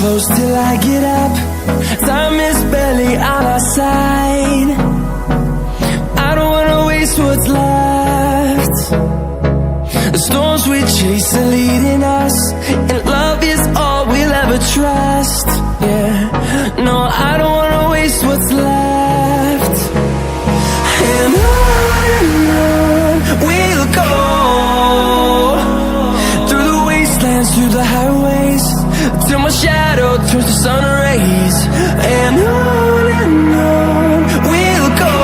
close till I get up. Time is barely on our side. I don't wanna waste what's left. The storms we chase are leading us, and love is all we'll ever trust. Yeah, no, I don't wanna waste what's left. And on we'll go, through the wastelands, through the highways, till my shadow turns to sun rays. And on we'll go,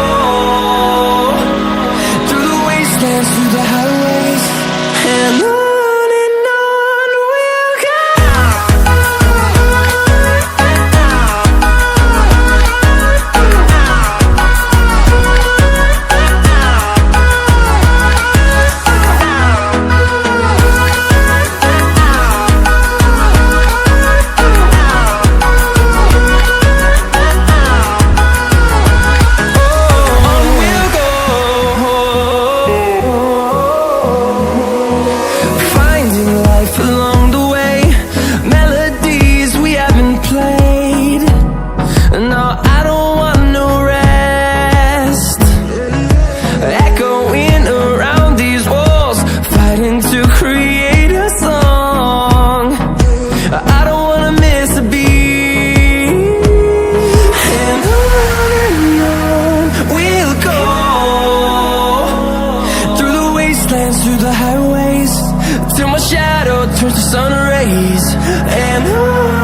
through the wastelands, through the highways, and on we'll go. Through the highways, till my shadow turns to sun rays. And on